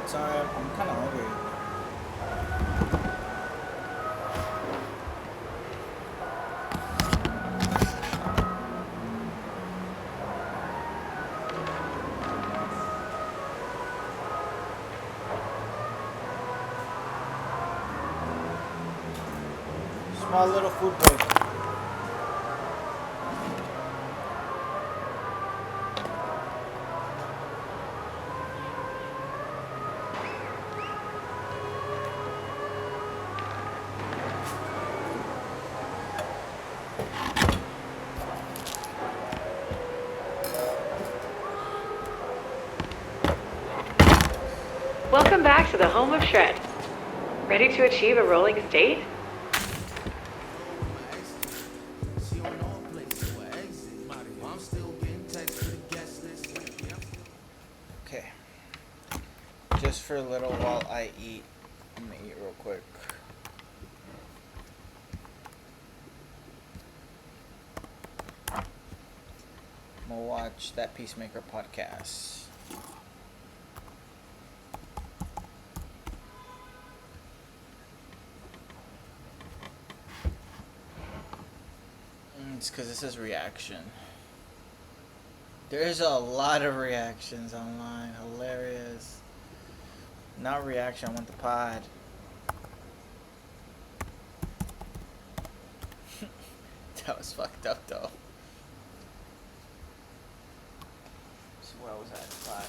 time. I'm kind of hungry. Small little food break. Welcome back to the home of Shred. Ready to achieve a rolling state? Okay. Just for a little while I eat. I'm gonna eat real quick. I'm gonna watch that Peacemaker podcast. It's because this is reaction. There's a lot of reactions online. Hilarious. Not reaction, I want the pod. That was fucked up though. So where was I? Pod.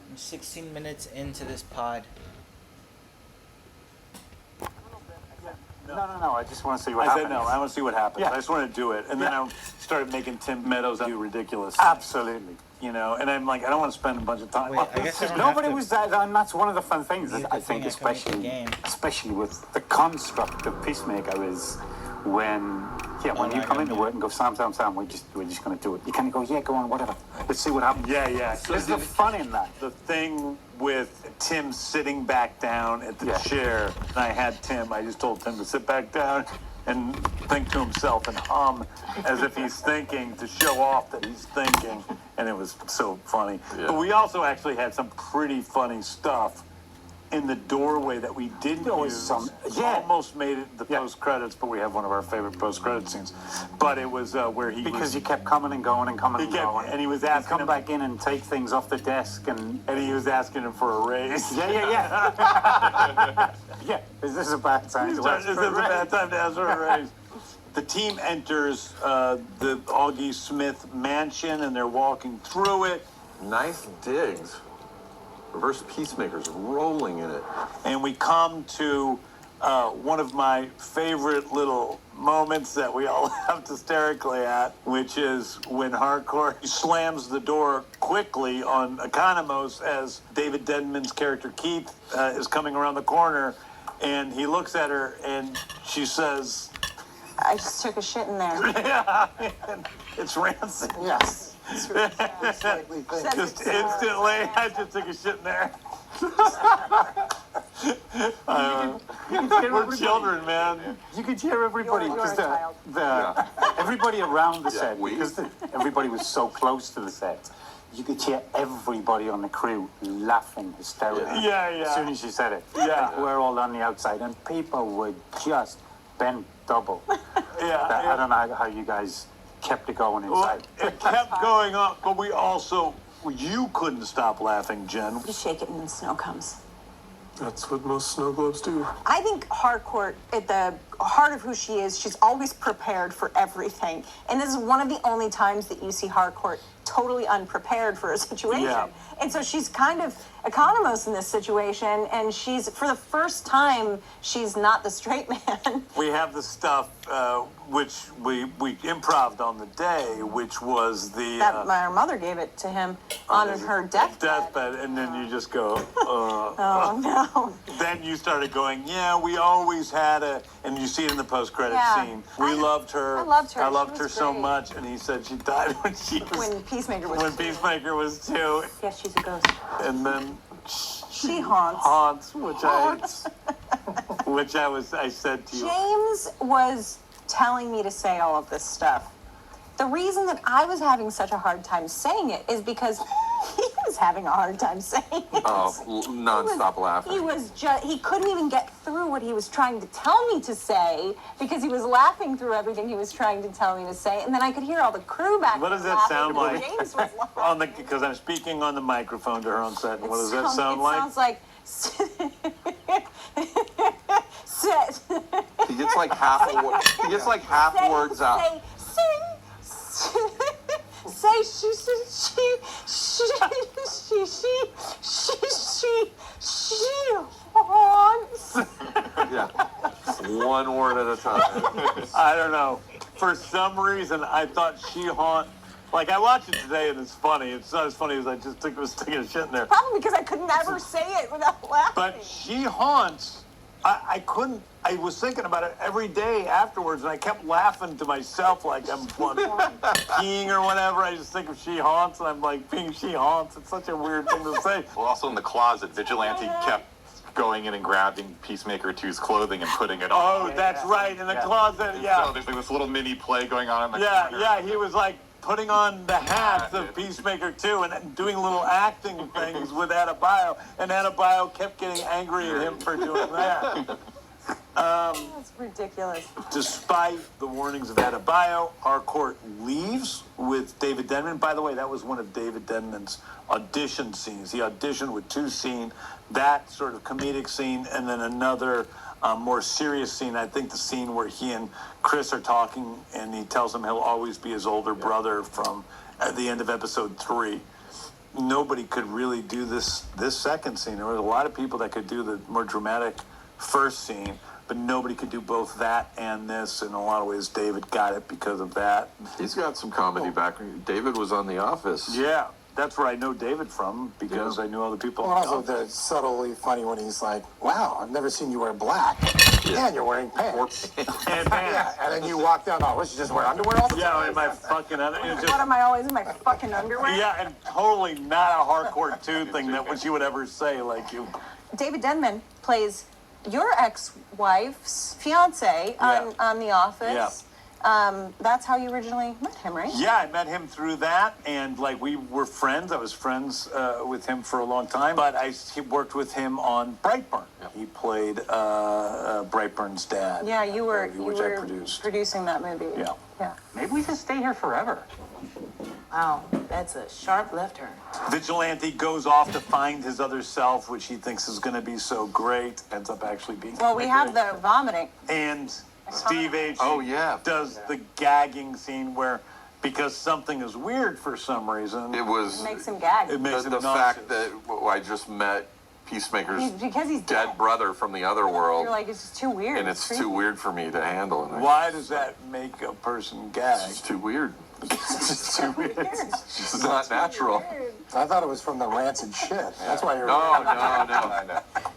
I'm 16 minutes into this pod. No. I just want to see what happens. I said no. I want to see what happens. Yeah. I just want to do it, and then I started making Tim Meadows do ridiculous. Absolutely. You know, and I'm like, I don't want to spend a bunch of time. Wait, I guess I don't Nobody have to was that, and that's one of the fun things. use the I think, thing I can make the especially, game. especially with the construct of Peacemaker, is when you I come got into me. work and go, Sam, we're just going to do it. You kind of go, yeah, go on, whatever. Let's see what happens. Yeah. There's the fun in that. The thing with Tim sitting back down at the Yeah. chair, and I just told Tim to sit back down and think to himself and hum as if he's thinking, to show off that he's thinking, and it was so funny. Yeah. But we also actually had some pretty funny stuff in the doorway that we didn't There was use. some- yeah. Almost made it the post credits, but we have one of our favorite post credit scenes. But it was where he Because was, you kept coming and going and coming He and kept- going. and he was You'd asking come him- back in and take things off the desk and... he was asking him for a raise. Yeah. Yeah, is this a bad time to ask This is for a a bad raise? time to ask for a raise. The team enters the Augie Smith mansion, and they're walking through it. Nice digs. Reverse Peacemaker's rolling in it. And we come to one of my favorite little moments that we all laughed hysterically at, which is when Hardcore slams the door quickly on Economos as David Denman's character Keith is coming around the corner, and he looks at her and she says, I just took a shit in there. yeah, it's rancid. Yes. Just instantly, I just took a shit in there. We're children, man. You could hear everybody You're because a child. everybody around the set we- because everybody was so close to the set. You could hear everybody on the crew laughing hysterically. Yeah. As soon as she said it. Yeah. We're all on the outside, and people would just bend double. Yeah. I don't know how you guys kept it going Well, inside. it kept going on, but you couldn't stop laughing, Jen. You shake it and the snow comes. That's what most snow globes do. I think Harcourt, at the heart of who she is, she's always prepared for everything. And this is one of the only times that you see Harcourt totally unprepared for a situation. Yeah. And so she's kind of economos in this situation, and she's, for the first time, she's not the straight man. We have the stuff which we improv'd on the day, which was the That my mother gave it to him on her deathbed. and then you just go, Oh no. Then you started going, yeah, we always had and you see it in the post-credit Yeah. scene. We loved her. I loved her. I She loved was her so great. much, and he said she died when she was When Peacemaker was when two. Peacemaker was 2, Yeah, she's a ghost. and then She haunts. haunts, which I said to you. James was telling me to say all of this stuff. The reason that I was having such a hard time saying it is because he was having a hard time saying it. Non-stop laughing. He couldn't even get through what he was trying to tell me to say because he was laughing through everything he was trying to tell me to say. And then I could hear all the crew back What does there that laughing sound while like? James was laughing. Because I'm speaking on the microphone to her on set. And what does that It sound like? sounds like sit. He gets like half a word. He gets like half words out. Say she haunts. Yeah. One word at a time. I don't know. For some reason, I thought she haunt. Like, I watched it today, and it's funny. It's not as funny as I just was taking a shit in there. Probably because I could never say it without laughing. But she haunts. I couldn't. I was thinking about it every day afterwards, and I kept laughing to myself like I'm peeing or whatever. I just think of she haunts, and I'm like, being she haunts. It's such a weird thing to say. Well, also in the closet, Vigilante kept going in and grabbing Peacemaker 2's clothing and putting it on. Oh, that's right, in the closet. Yeah. So there's like this little mini play going on in the corner. Yeah, he was like putting on the hats of Peacemaker 2 and doing little acting things with Adebayo, and Adebayo kept getting angry at him for doing that. That's ridiculous. Despite the warnings of Adebayo, Harcourt leaves with David Denman. By the way, that was one of David Denman's audition scenes. He auditioned with 2 scenes, that sort of comedic scene, and then another more serious scene. I think the scene where he and Chris are talking, and he tells him he'll always be his older brother from at the end of episode 3. Nobody could really do this second scene. There were a lot of people that could do the more dramatic first scene, but nobody could do both that and this. In a lot of ways, David got it because of that. He's got some comedy background. David was on The Office. Yeah, that's where I know David from, because I knew all the people. Well, also the subtly funny when he's like, "Wow, I've never seen you wear black. Yeah, and you're wearing pants." And man, Yeah, and then you walk down. Oh, let's just wear underwear all the time. yeah, in my fucking other. It's What just, am I always in my fucking underwear? yeah, and totally not a Harcourt 2 thing that what you would ever say, like you. David Denman plays your ex-wife's fiance on The Office. That's how you originally met him, right? Yeah, I met him through that, and like we were friends. I was friends with him for a long time, but he worked with him on Brightburn. He played Brightburn's dad. Yeah, you were which I produced. producing that movie. Yeah. Yeah. Maybe we should stay here forever. Wow, that's a sharp left turn. Vigilante goes off to find his other self, which he thinks is going to be so great. Ends up actually being. Well, we have the vomiting. And Steve H. Oh, yeah. does the gagging scene where, because something is weird for some reason, It was Makes him gag. it makes the him fact nauseous. that I just met Peacemaker's Because he's dead. dead brother from the other world, You're like, it's just too weird. and it's creepy. too weird for me to handle. And Why does that make a person gag? It's too weird. It's just too weird. Weird. It's just not natural. I thought it was from the rancid shit. That's why you're. No.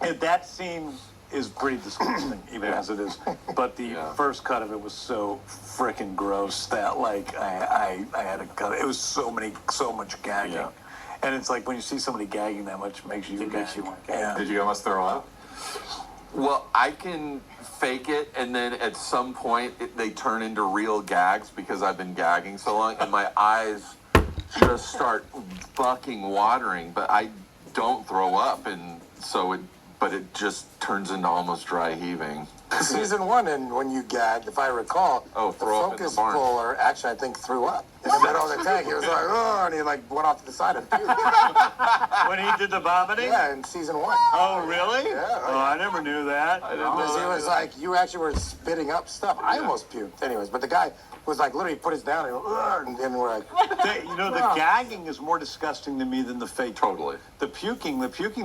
And that scene is pretty disgusting, even as it is. But the first cut of it was so frickin' gross that, like, I had to cut it. It was so much gagging. Yeah. And it's like when you see somebody gagging that much, it makes you gag. Yeah. Did you almost throw up? Well, I can fake it, and then at some point they turn into real gags because I've been gagging so long, and my eyes just start fucking watering. But I don't throw up, and so but it just turns into almost dry heaving. Season 1, and when you gagged, if I recall, Oh, the throw up in the focus barn. puller actually, I think, threw up. In the middle of the tank, he was like, oh, and he like went off to the side and puked. When he did the vomiting? Yeah, in season 1. Oh, really? Yeah. Oh, I never knew that. I didn't know Because he that was either. like, you actually were spitting up stuff. I almost puked. Anyways, but the guy was like, literally put his down and then we're like, The gagging is more disgusting to me than the fake. Totally. The puking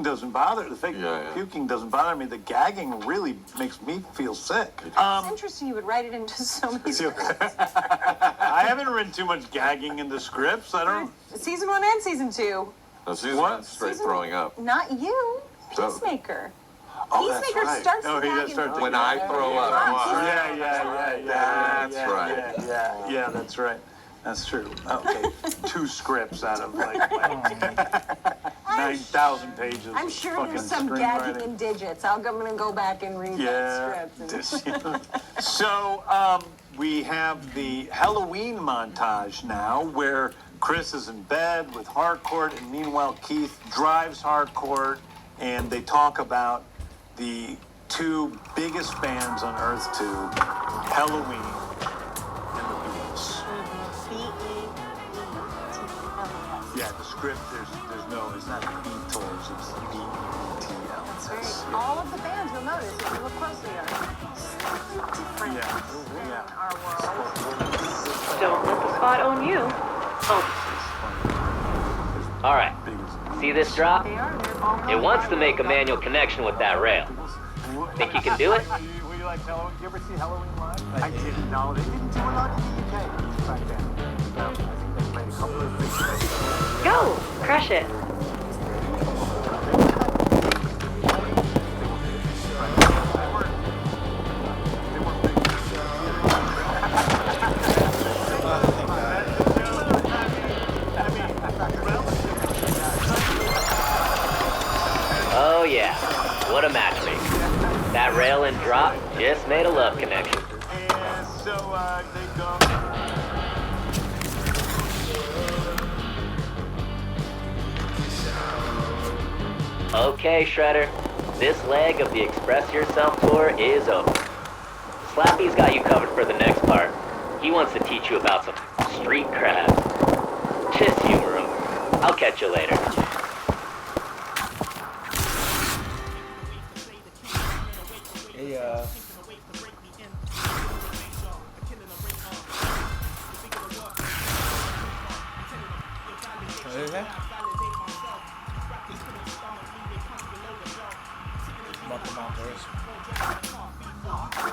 doesn't bother. The fake puking doesn't bother me. The gagging really makes me feel sick. It's interesting you would write it into so many scripts. I haven't written too much gagging into scripts. I don't. Season 1 and season 2. No, season What? one's straight Season- throwing up. Not you. So- Peacemaker. Oh, that's Peacemaker right. starts Oh, to he gag does start and- to- When I throw up. Yeah. That's right. Yeah, that's right. That's true. Okay, 2 scripts out of like 9,000 pages. I'm of sure fucking there's some gagging screenwriting. in digits. I'm going to go back and read that script. So we have the Halloween montage now where Chris is in bed with Harcourt, and meanwhile Keith drives Harcourt, and they talk about the 2 biggest bands on Earth 2, Halloween and the Beatles. Yeah, the script, there's no, it's not Beatles, it's B-E-T-L-S. All of the bands, you'll notice, if you look closely, are different in our world. Don't let the spot own you. Oh, All right. See this drop? They are. They're all It wants to make a manual connection with that rail. Think you can do it? Were you like Halloween? Did you ever see Halloween live? I didn't know. They didn't do a lot in the UK back then. I think they played a couple of things. go! Crush it. Oh yeah. What a matchmaker. That rail and drop just made a love connection. And so they go. Okay, Shredder. This leg of the Express Yourself tour is over. Slappy's got you covered for the next part. He wants to teach you about some street crabs. Just humor him. I'll catch you later. Yeah. What is that? About the operation.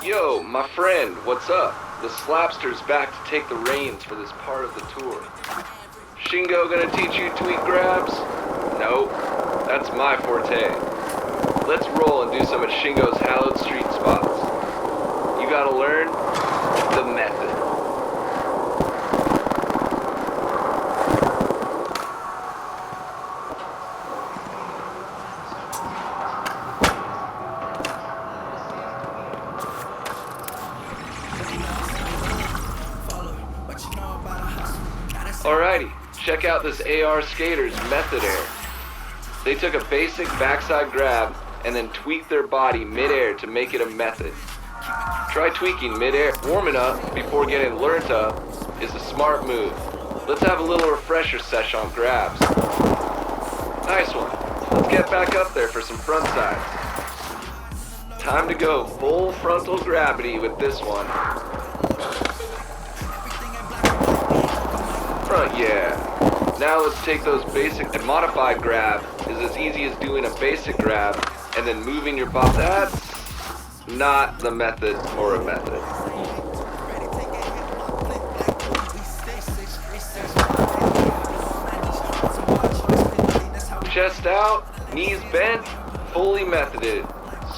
Yo, my friend, what's up? The Slapster's back to take the reins for this part of the tour. Shingo gonna teach you tweet grabs? Nope, that's my forte. Let's roll and do some of Shingo's hallowed street spots. You gotta learn the method. Alrighty, check out this AR skater's method air. They took a basic backside grab and then tweaked their body mid-air to make it a method. Try tweaking mid-air. Warming up before getting learnt up is a smart move. Let's have a little refresher sesh on grabs. Nice one. Let's get back up there for some front sides. Time to go full frontal gravity with this one. Front, yeah. Now let's take those basic and modified grab is as easy as doing a basic grab and then moving your body. That's not the method or a method. Chest out, knees bent, fully methoded.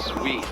Sweet.